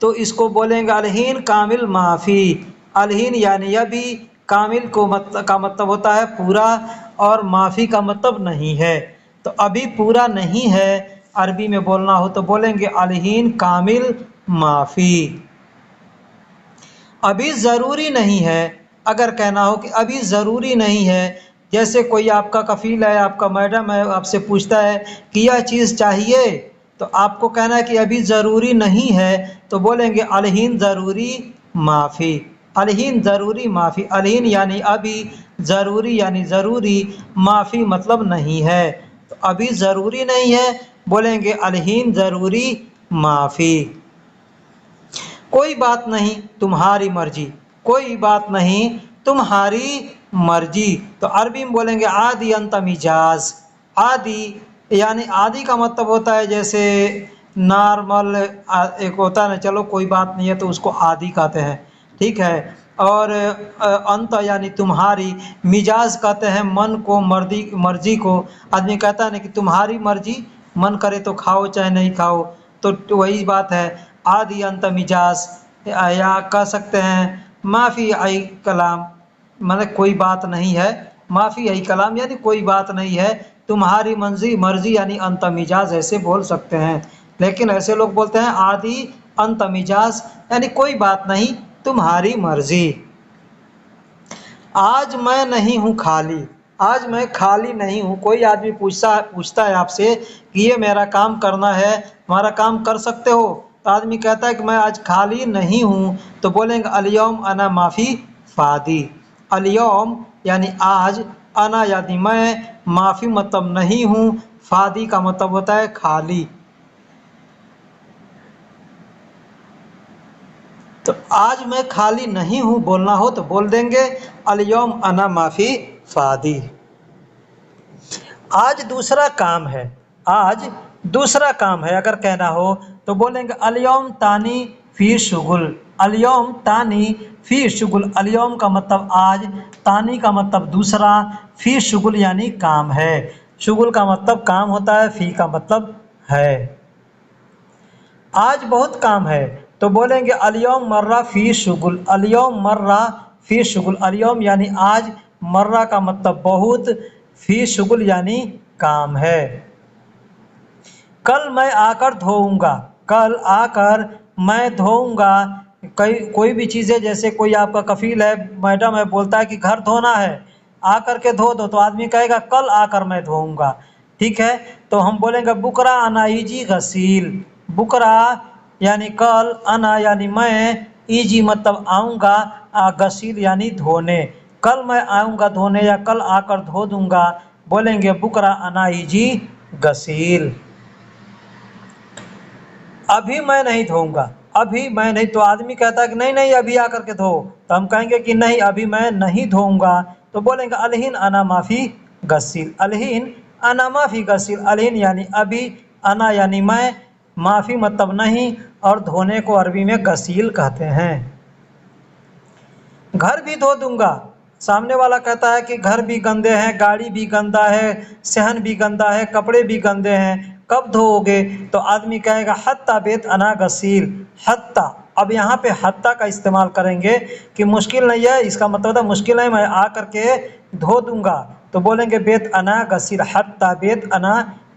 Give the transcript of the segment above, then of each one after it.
تو اس کو بولیں گے الہین کامل معافی. الہین یعنی ابھی، کامل کا مطلب ہوتا ہے پورا، اور معافی کا مطلب نہیں ہے. تو ابھی پورا نہیں ہے عربی میں بولنا ہو تو بولیں گے الہین کامل معافی. ابھی ضروری نہیں ہے، اگر کہنا ہو کہ ابھی ضروری نہیں ہے، جیسے کوئی آپ کا کفیل ہے، آپ کا میڈم ہے، آپ سے پوچھتا ہے کہ یہ چیز چاہیے، تو آپ کو کہنا ہے کہ ابھی ضروری نہیں ہے، تو بولیں گے الہین ضروری معافی. الہین ضروری معافی. الہین یعنی ابھی، ضروری یعنی ضروری، معافی مطلب نہیں ہے. تو ابھی ضروری نہیں ہے، بولیں گے الہین ضروری معافی. کوئی بات نہیں تمہاری مرضی. کوئی بات نہیں تمہاری مرضی. تو عربی میں بولیں گے عادی انت مجاز. عادی یعنی عادی کا مطلب ہوتا ہے جیسے نارمل ایک ہوتا ہے نا، چلو کوئی بات نہیں ہے تو اس کو عادی کہتے ہیں، ٹھیک ہے. اور انت یعنی تمہاری، مجاز کہتے ہیں من کو، مرضی کو. آدمی کہتا ہے نا کہ تمہاری مرضی، من کرے تو کھاؤ چاہے نہیں کھاؤ، تو وہی بات ہے عادی انت مجاز. یا کہہ سکتے ہیں معافی ای کلام، مطلب کوئی بات نہیں ہے. معافی ای کلام یعنی کوئی بات نہیں ہے، تمہاری مرضی یعنی انت مجاز، ایسے بول سکتے ہیں. لیکن ایسے لوگ بولتے ہیں عادی انت مجاز یعنی کوئی بات نہیں تمہاری مرضی. آج میں نہیں ہوں خالی. آج میں خالی نہیں ہوں. کوئی آدمی پوچھتا ہے آپ سے کہ یہ میرا کام کرنا ہے، ہمارا کام کر سکتے ہو؟ تو آدمی کہتا ہے کہ میں آج خالی نہیں ہوں، تو بولیں گے الیوم انا معافی فادی. الیوم یعنی آج، انا یعنی میں، معافی مطلب نہیں ہوں، فادی کا مطلب ہوتا ہے خالی. تو آج میں خالی نہیں ہوں بولنا ہو تو بول دیں گے الیوم انا معافی فادی. آج دوسرا کام ہے. آج دوسرا کام ہے اگر کہنا ہو تو بولیں گے الیوم تانی فی شغل. الیوم تانی فی شغل. الیوم کا مطلب آج، تانی کا مطلب دوسرا، فی شغل یعنی کام ہے. شغل کا مطلب کام ہوتا ہے، فی کا مطلب ہے. آج بہت کام ہے تو بولیں گے الیوم مرہ فی شغل. الیوم مرہ فی شغل. الیوم یعنی آج، مرہ کا مطلب بہت، فی شغل یعنی کام ہے. کل میں آ کر دھوؤں گا. کل آ کر میں دھوؤں گا. کوئی بھی چیز ہے، جیسے کوئی آپ کا کفیل ہے، میڈم ہے، بولتا ہے کہ گھر دھونا ہے، آ کر کے دھو دو، تو آدمی کہے گا کل آ کر میں دھوؤں گا، ٹھیک ہے. تو ہم بولیں گے بکرا انا ایجی غسیل. بکرا یعنی کل، انا یعنی میں، ایجی مطلب آؤں گا، غسیل یعنی دھونے. کل میں آؤں گا دھونے یا کل آ کر دھو دوں گا، بولیں گے بکرا انا ایجی غسیل. ابھی میں نہیں دھوؤں گا. ابھی میں نہیں، تو آدمی کہتا ہے کہ نہیں نہیں ابھی آ کر کے دھو، تو ہم کہیں گے کہ نہیں ابھی میں نہیں دھوؤں گا، تو بولیں گے الہین انا معافی غسیل. الہین انا معافی غسیل. الہین یعنی ابھی، انا یعنی میں، معافی مطلب نہیں، اور دھونے کو عربی میں غسیل کہتے ہیں. گھر بھی دھو دوں گا. سامنے والا کہتا ہے کہ گھر بھی گندے ہیں، گاڑی بھی گندا ہے، صحن بھی گندا ہے، کپڑے بھی گندے ہیں، کب دھوؤ گے؟ تو آدمی کہے گا حتی بیت انا غسیل. حتی، اب یہاں پہ حتی کا استعمال کریں گے کہ مشکل نہیں ہے، اس کا مطلب ہے مشکل نہیں، میں آ کر کے دھو دوں گا، تو بولیں گے بیت انا غسیل. حتی بیت انا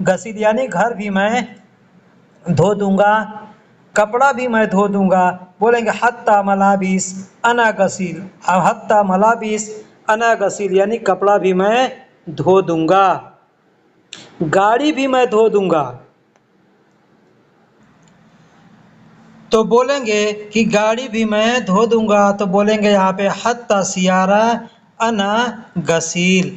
غسیل یعنی گھر بھی میں دھو دوں گا، کپڑا بھی میں دھو دوں گا، بولیں گے حتی ملابس انا غسیل. حتی ملابس انا غسیل یعنی کپڑا بھی میں دھو دوں گا، گاڑی بھی میں دھو دوں گا. تو بولیں گے کہ گاڑی بھی میں دھو دوں گا، تو بولیں گے یہاں پہ حتی سیارہ انا غسیل.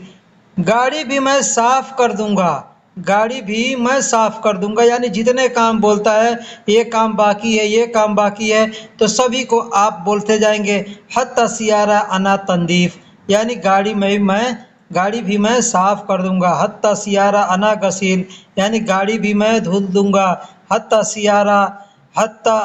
گاڑی بھی میں صاف کر دوں گا. گاڑی بھی میں صاف کر دوں گا یعنی جتنے کام بولتا ہے، یہ کام باقی ہے، یہ کام باقی ہے، تو سبھی کو آپ بولتے جائیں گے حتی سیارہ انا تنظیف یعنی گاڑی بھی میں صاف کر دوں گا. حتی سیارہ انا غسیل یعنی گاڑی بھی میں دھل دوں گا. حتی سیارہ، حتی،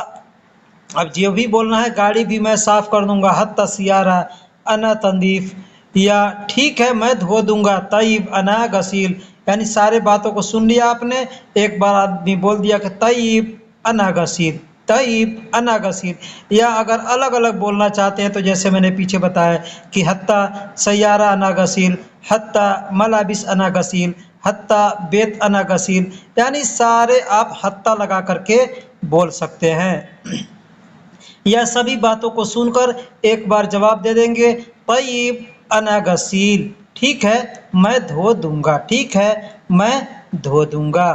اب جو بھی بولنا ہے، گاڑی بھی میں صاف کر دوں گا. حتی سیارہ انا تنظیف، یا ٹھیک ہے میں دھو دوں گا. طیب انا غسیل یعنی سارے باتوں کو سن لیا آپ نے، ایک بار آدمی بول دیا کہ طیب انا غسیل، طیب انا غسیل، یا اگر الگ الگ بولنا چاہتے ہیں تو جیسے میں نے پیچھے بتایا کہ حتیٰ سیارہ انا غسیل، حتیٰ ملابس انا غسیل، حتیٰ بیت انا غسیل، یعنی سارے آپ حتیٰ لگا کر کے بول سکتے ہیں، یا سبھی باتوں کو سن کر ایک بار جواب دے دیں گے طیب انا غسیل، ٹھیک ہے میں دھو دوں گا، ٹھیک ہے میں دھو دوں گا،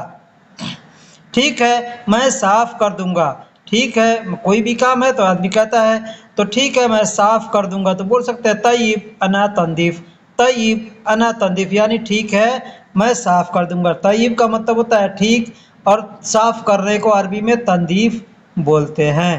ٹھیک ہے میں صاف کر دوں گا، ٹھیک ہے کوئی بھی کام ہے تو آدمی کہتا ہے تو ٹھیک ہے میں صاف کر دوں گا، تو بول سکتے ہیں طیب انا تنظیف، طیب انا تنظیف، یعنی ٹھیک ہے میں صاف کر دوں گا۔ طیب کا مطلب ہوتا ہے ٹھیک، اور صاف کرنے کو عربی میں تنظیف بولتے ہیں۔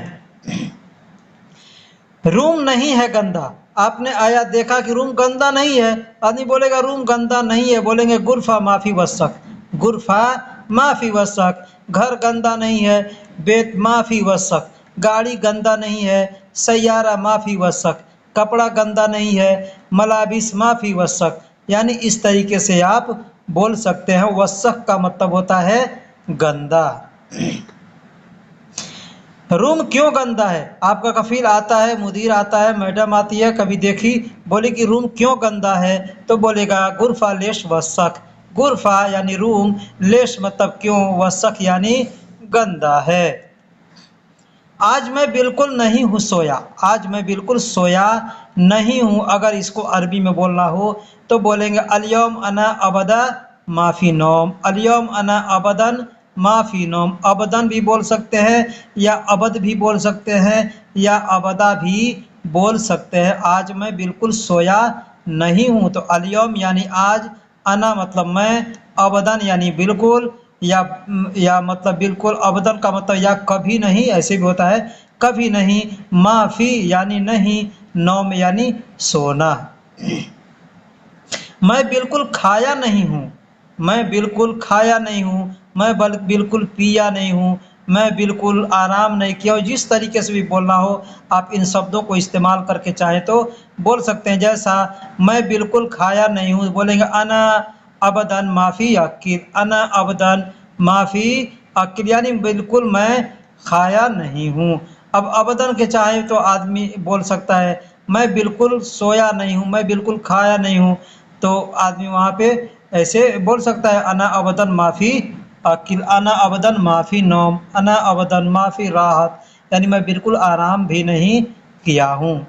روم نہیں ہے گندا، آپ نے آیا دیکھا کہ روم گندا نہیں ہے، آدمی بولے گا روم گندا نہیں ہے، بولیں گے غرفہ معافی وسق، غرفہ معافی وسق، گھر گندا نہیں ہے، بیت معافی وسق، گاڑی گندا نہیں ہے، سیارہ معافی وسق، کپڑا گندا نہیں ہے، ملابس معافی وسق، یعنی اس طریقے سے آپ بول سکتے ہیں۔ وسق کا مطلب ہوتا ہے گندا۔ روم کیوں گندا ہے؟ آپ کا کفیل آتا ہے، مدیر آتا ہے، میڈم آتی ہے، کبھی دیکھی، بولے کہ روم کیوں گندا ہے، تو بولے گا غرفہ لیش وسق، غرفہ یعنی روم، لیش مطلب کیوں، وسق یعنی گندا ہے۔ آج میں بالکل نہیں ہوں سویا، آج میں بالکل سویا نہیں ہوں، اگر اس کو عربی میں بولنا ہو تو بولیں گے الیوم انا ابدا ما فی نوم، الیوم انا ابدن ما فی نوم، ابدن بھی بول سکتے ہیں یا ابد بھی بول سکتے ہیں یا ابدا بھی بول سکتے ہیں۔ آج میں بالکل سویا نہیں ہوں، تو الیوم یعنی آج، انا مطلب میں، ابدن یعنی بالکل، یا مطلب بالکل، ابدن کا مطلب یا کبھی نہیں، ایسے بھی ہوتا ہے کبھی نہیں، ما فی یعنی نہیں، نوم یعنی سونا۔ میں بالکل کھایا نہیں ہوں، میں بالکل کھایا نہیں ہوں، میں بالکل پیا نہیں ہوں، میں بالکل آرام نہیں کیا ہوں، جس طریقے سے بھی بولنا ہو آپ ان شبدوں کو استعمال کر کے چاہیں تو بول سکتے ہیں۔ جیسا میں بالکل کھایا نہیں ہوں، بولیں گے انا ابدن ما فی اکل، انا ابدن ما فی اکل، یعنی بالکل میں کھایا نہیں ہوں۔ اب ابدن کے چاہے تو آدمی بول سکتا ہے میں بالکل سویا نہیں ہوں، میں بالکل کھایا نہیں ہوں، تو آدمی وہاں پہ ایسے بول سکتا ہے انا ابدن ما فی اکل، انا ابدن ما فی نوم، انا ابدن ما فی راحت، یعنی میں بالکل آرام بھی نہیں کیا ہوں۔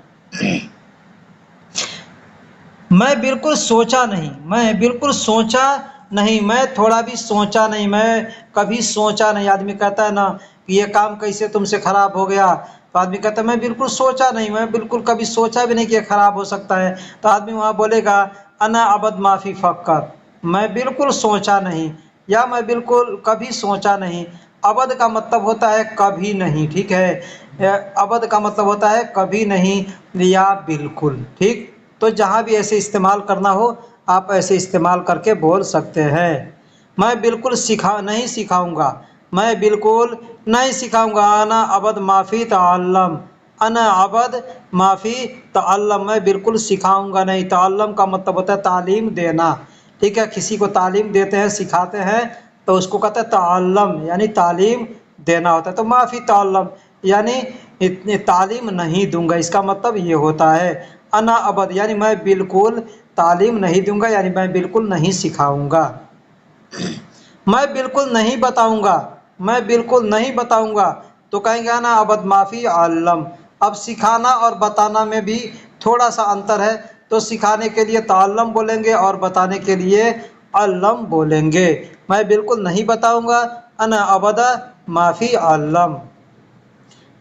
میں بالکل سوچا نہیں، میں بالکل سوچا نہیں، میں تھوڑا بھی سوچا نہیں، میں کبھی سوچا نہیں۔ آدمی کہتا ہے نا کہ یہ کام کیسے تم سے خراب ہو گیا، تو آدمی کہتا ہے میں بالکل سوچا نہیں، میں بالکل کبھی سوچا بھی نہیں کہ یہ خراب ہو سکتا ہے، تو آدمی وہاں بولے گا انا ابد ما فی فکر، میں بالکل سوچا نہیں، یا میں بالکل کبھی سوچا نہیں۔ ابد کا مطلب ہوتا ہے کبھی نہیں، ٹھیک ہے، ابد کا مطلب ہوتا ہے کبھی نہیں یا بالکل، ٹھیک، تو جہاں بھی ایسے استعمال کرنا ہو آپ ایسے استعمال کر کے بول سکتے ہیں۔ میں بالکل نہیں سکھاؤں گا، میں بالکل نہیں سکھاؤں گا، انا ابد ما فی تعلم، انا ابد ما فی تعلم، میں بالکل سکھاؤں گا نہیں۔ تعلم کا مطلب ہوتا ہے تعلیم دینا، ٹھیک ہے، کسی کو تعلیم دیتے ہیں، سکھاتے ہیں تو اس کو کہتے ہیں تعلم، یعنی تعلیم دینا ہوتا ہے۔ تو ما فی تعلم یعنی تعلیم نہیں دوں گا، اس کا مطلب یہ ہوتا ہے۔ انا ابد یعنی میں بالکل تعلیم نہیں دوں گا، یعنی میں بالکل نہیں سکھاؤں گا۔ میں بالکل نہیں بتاؤں گا، میں بالکل نہیں بتاؤں گا، تو کہیں گے انا ابد ما فی علم۔ اب سکھانا اور بتانا میں بھی تھوڑا سا انتر ہے، تو سکھانے کے لیے تعلم بولیں گے اور بتانے کے لیے علم بولیں گے۔ میں بالکل نہیں بتاؤں گا، انا ابد ما فی علم۔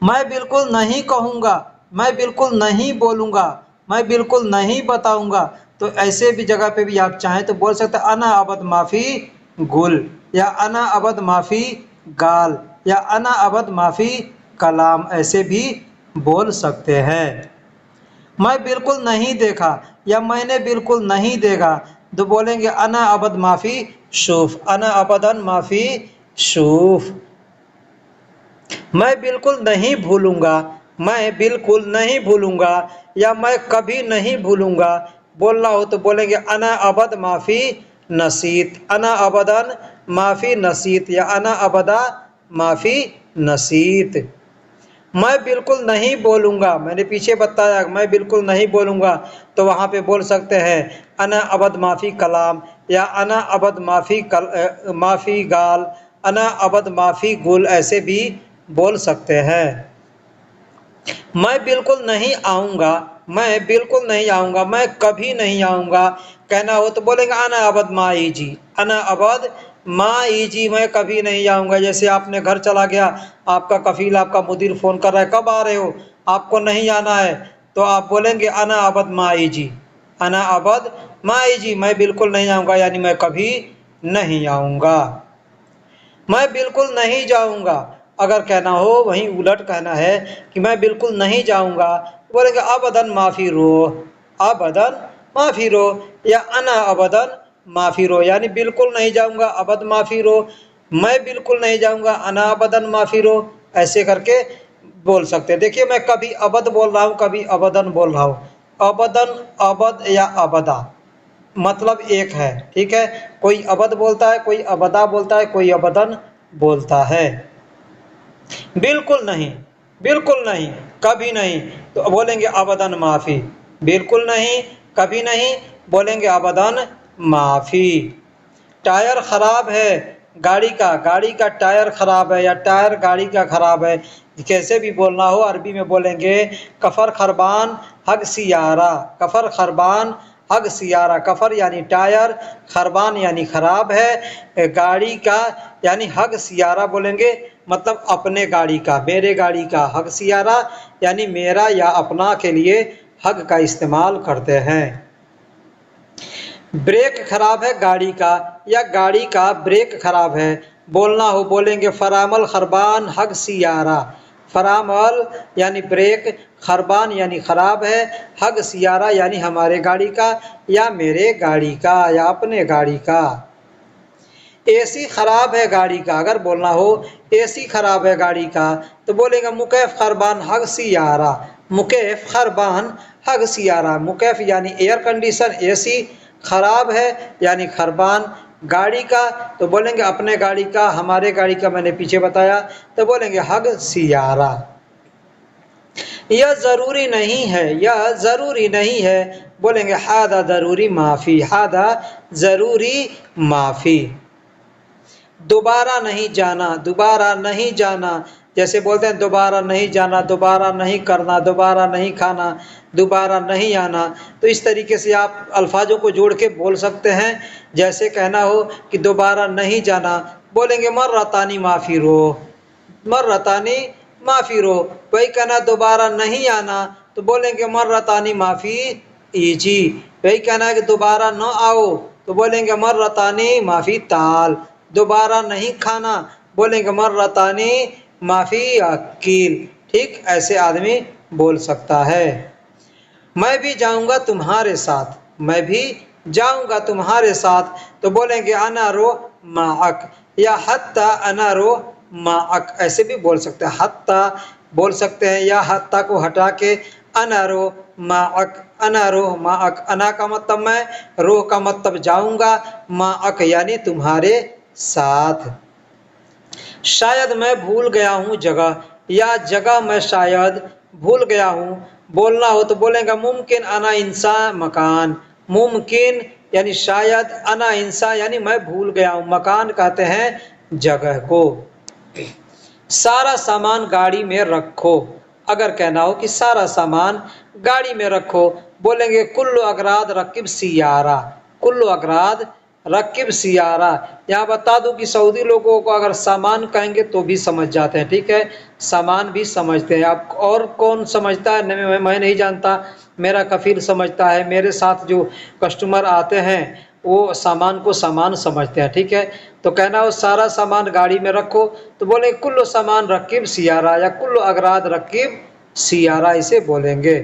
میں بالکل نہیں کہوں گا، میں بالکل نہیں بولوں گا، میں بالکل نہیں بتاؤں گا، تو ایسے بھی جگہ پہ بھی آپ چاہیں تو بول سکتے ہیں انا ابد ما فی گل، یا انا ابد ما فی گال، یا انا ابد ما فی کلام، ایسے بھی بول سکتے ہیں۔ میں بالکل نہیں دیکھا، یا میں نے بالکل نہیں دیکھا، تو بولیں گے انا ابد ما فی شوف، انا ابدن ما فی شوف۔ میں بالکل نہیں بھولوں گا، میں بالکل نہیں بھولوں گا، یا میں کبھی نہیں بھولوں گا، بولنا ہو تو بولیں گے انا ابد ما فی نسیت، انا ابدن ما فی نسیت، یا انا ابدا ما فی نسیت۔ میں بالکل نہیں بولوں گا، میں نے پیچھے بتایا میں بالکل نہیں بولوں گا، تو وہاں پہ بول سکتے ہیں انا ابد معافی کلام، یا انا ابد معافی گال، انا ابد معافی گل، ایسے بھی بول سکتے ہیں۔ میں بالکل نہیں آؤں گا، میں بالکل نہیں آؤں گا، میں کبھی نہیں آؤں گا کہنا ہو تو بولیں گے انا ابد ما ایجی، انا ابد ما ایجی، میں کبھی نہیں آؤں گا۔ جیسے آپ نے گھر چلا گیا، آپ کا کفیل آپ کا مدیر فون کر رہا ہے کب آ رہے ہو، آپ کو نہیں آنا ہے، تو آپ بولیں گے انا ابد ما ایجی، انا ابد ما ایجی، میں بالکل نہیں آؤں گا، یعنی میں کبھی نہیں آؤں گا۔ میں بالکل نہیں جاؤں گا، اگر کہنا ہو وہیں الٹ کہنا ہے کہ میں بالکل نہیں جاؤں گا، بولے گا ابدن معافی رو، ابدن معافی رو، یا انا ابدن معافی رو، یعنی بالکل نہیں جاؤں گا ابد معافی رو، میں بالکل نہیں جاؤں گا انا ابدن معافی رو، ایسے کر کے بول سکتے ہیں۔ دیکھیے میں کبھی ابد بول رہا ہوں، کبھی ابدن بول رہا ہوں، ابدن، ابد یا ابدا مطلب ایک ہے، ٹھیک ہے، کوئی ابد بولتا ہے، کوئی ابدا بولتا ہے، کوئی ابدن بولتا ہے۔ بالکل نہیں، بالکل نہیں، کبھی نہیں، تو بولیں گے ابدن معافی، بالکل نہیں، کبھی نہیں، بولیں گے ابدن معافی۔ ٹائر خراب ہے گاڑی کا ٹائر خراب ہے، یا ٹائر گاڑی کا خراب ہے، کیسے بھی بولنا ہو عربی میں بولیں گے کفر خربان حگ سیارہ، کفر خربان حگ سیارہ، کفر یعنی ٹائر، خربان یعنی خراب ہے، گاڑی کا یعنی حگ سیارہ بولیں گے، مطلب اپنے گاڑی کا، میرے گاڑی کا، حگ سیارہ یعنی میرا یا اپنا کے لیے حگ کا استعمال کرتے ہیں۔ بریک خراب ہے گاڑی کا، یا گاڑی کا بریک خراب ہے، بولنا ہو بولیں گے فرامل خربان حگ سیارہ، فرامل یعنی بریک، خربان یعنی خراب ہے، حگ سیارہ یعنی ہمارے گاڑی کا یا میرے گاڑی کا یا اپنے گاڑی کا۔ اے سی خراب ہے گاڑی کا، اگر بولنا ہو اے سی خراب ہے گاڑی کا، تو بولیں گے مکیف خربان حگ سیارہ، مکیف خربان حگ سیارہ، مکیف یعنی ایئر کنڈیشن، اے سی، خراب ہے یعنی خربان گاڑی کا، تو بولیں گے اپنے گاڑی کا، ہمارے گاڑی کا میں نے پیچھے بتایا، تو بولیں گے حگ سیارہ۔ یہ ضروری نہیں ہے، یہ ضروری نہیں ہے، بولیں گے ہادہ ضروری معافی، ہادہ ضروری معافی۔ دوبارہ نہیں جانا، دوبارہ نہیں جانا، جیسے بولتے ہیں دوبارہ نہیں جانا، دوبارہ نہیں کرنا، دوبارہ نہیں کھانا، دوبارہ نہیں آنا، تو اس طریقے سے آپ الفاظوں کو جوڑ کے بول سکتے ہیں۔ جیسے کہنا ہو کہ دوبارہ نہیں جانا، بولیں گے مرتانی معافی رو، مرتانی معافی رو، وہی کہنا دوبارہ نہیں آنا، تو بولیں گے مرتانی معافی ایجی، وہی کہنا ہے کہ دوبارہ نہ آؤ، تو بولیں گے مرتانی معافی تال، دوبارہ نہیں کھانا، بولیں گے مرتانی معافی اکیل، ٹھیک، ایسے آدمی بول سکتا ہے۔ میں بھی جاؤں گا تمہارے ساتھ، میں بھی جاؤں گا تمہارے ساتھ، تو بولیں گے انا رو معک، یا حتی انا رو معک، ایسے بھی بول سکتے ہیں، حتی بول سکتے ہیں، یا حتی کو ہٹا کے انا رو معک، انا رو معک، انا کا مطلب میں، روح کا مطلب جاؤں گا، معک یعنی تمہارے ساتھ۔ شاید میں بھول گیا ہوں جگہ، یا جگہ میں شاید بھول گیا ہوں، بولنا ہو تو بولیں گا ممکن انا انسان مکان، ممکن یعنی شاید، انا انسان یعنی میں بھول گیا ہوں، مکان کہتے ہیں جگہ کو۔ سارا سامان گاڑی میں رکھو، اگر کہنا ہو کہ سارا سامان گاڑی میں رکھو، بولیں گے کل اغراض رکب سیارہ، کل اغراض رکب سیارہ۔ یہاں بتا دوں کہ سعودی لوگوں کو اگر سامان کہیں گے تو بھی سمجھ جاتے ہیں، ٹھیک ہے، سامان بھی سمجھتے ہیں۔ اب اور کون سمجھتا ہے میں نہیں جانتا، میرا کفیل سمجھتا ہے، میرے ساتھ جو کسٹمر آتے ہیں وہ سامان کو سامان سمجھتے ہیں، ٹھیک ہے، تو کہنا ہو سارا سامان گاڑی میں رکھو، تو بولے کل سامان رکب سیارہ، یا کل اغراض رکب سیارہ، اسے بولیں گے۔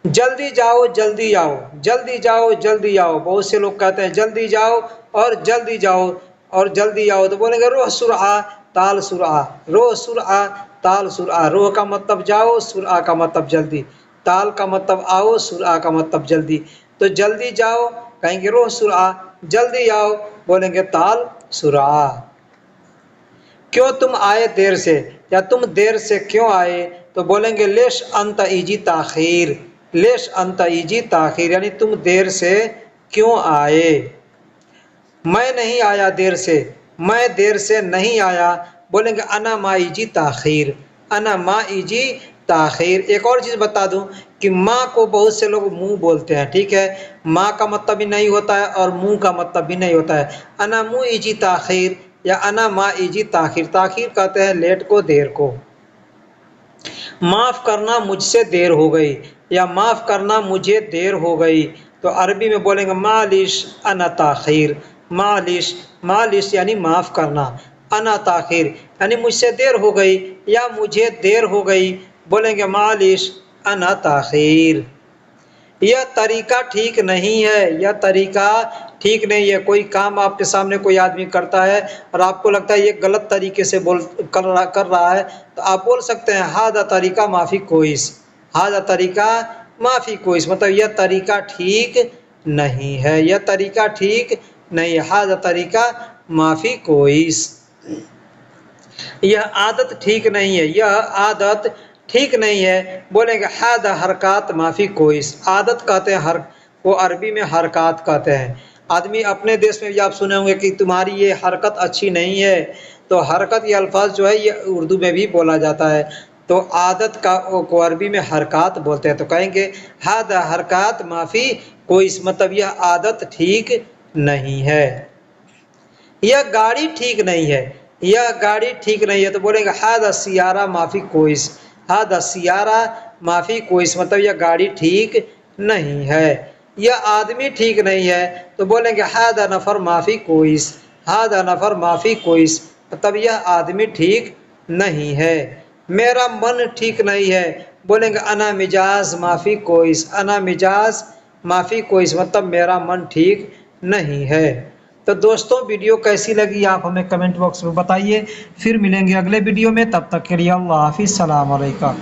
جلدی جاؤ جلدی آؤ، جلدی جاؤ جلدی آؤ، بہت سے لوگ کہتے ہیں جلدی جاؤ اور جلدی جاؤ اور جلدی آؤ، تو بولیں گے روح سرعہ تال سرعہ، روح سرعہ تال سرعہ، روح کا مطلب جاؤ، سرعہ کا مطلب جلدی، تال کا مطلب آؤ، سرعہ کا مطلب جلدی، تو جلدی جاؤ کہیں گے روح سرعہ، جلدی آؤ بولیں گے تال سرعہ۔ کیوں تم آئے دیر سے، یا تم دیر سے کیوں آئے تو بولیں گے لیش انت ایجی تاخیر، لیش انت ایجی تاخیر یعنی تم دیر سے کیوں آئے۔ میں نہیں آیا دیر سے، میں دیر سے نہیں آیا، بولیں گے انا ما ایجی تاخیر، انا ما ایجی تاخیر۔ ایک اور چیز بتا دوں کہ ماں کو بہت سے لوگ منہ بولتے ہیں، ٹھیک ہے، ماں کا مطلب بھی نہیں ہوتا ہے اور منہ کا مطلب بھی نہیں ہوتا ہے۔ انا منہ ایجی تاخیر یا انا ما ایجی تاخیر، تاخیر کہتے ہیں لیٹ کو، دیر کو۔ معاف کرنا مجھ سے دیر ہو گئی یا معاف کرنا مجھے دیر ہو گئی تو عربی میں بولیں گے معلش انا تاخیر، معلش، معلش یعنی معاف کرنا، انا تاخیر یعنی مجھ سے دیر ہو گئی یا مجھے دیر ہو گئی، بولیں گے معلش انا تاخیر۔ یہ طریقہ ٹھیک نہیں ہے، یہ طریقہ ٹھیک نہیں ہے۔ کوئی کام آپ کے سامنے کوئی آدمی کرتا ہے اور آپ کو لگتا ہے یہ غلط طریقے سے کر رہا ہے تو آپ بول سکتے ہیں ہذا طریقہ معافی کوئس، ہذا طریقہ معافی کوئس، مطلب یہ طریقہ ٹھیک نہیں ہے، یہ طریقہ ٹھیک نہیں ہے، ہذا طریقہ معافی کوئس۔ یہ عادت ٹھیک نہیں ہے، یہ عادت ٹھیک نہیں ہے، بولیں گے ہذا حرکات معافی کوئس۔ عادت کہتے ہیں وہ عربی میں حرکات کہتے ہیں۔ آدمی اپنے دیش میں بھی آپ سنے ہوں گے کہ تمہاری یہ حرکت اچھی نہیں ہے، تو حرکت یہ الفاظ جو ہے یہ اردو میں بھی بولا جاتا ہے، تو عادت کا کو عربی میں حرکات بولتے ہیں، تو کہیں گے ہذا حرکات معافی کوئس، مطلب یہ عادت ٹھیک نہیں ہے۔ یہ گاڑی ٹھیک نہیں ہے، یہ گاڑی ٹھیک نہیں ہے تو بولیں گے ہذا سیارہ معافی کوئس، ہذا سیارہ معافی کوئس، مطلب یہ گاڑی ٹھیک نہیں ہے۔ یہ آدمی ٹھیک نہیں ہے تو بولیں گے ہذا نفر معافی کوئس، ہذا نفر معافی کوئس، مطلب یہ آدمی ٹھیک نہیں ہے۔ میرا من ٹھیک نہیں ہے، بولیں گے انا مجاز معافی کوئس، انا مجاز معافی کوئس، مطلب میرا من ٹھیک نہیں ہے۔ تو دوستوں ویڈیو کیسی لگی آپ ہمیں کمنٹ باکس میں بتائیے، پھر ملیں گے اگلے ویڈیو میں، تب تک کے لیے اللہ حافظ، السلام علیکم۔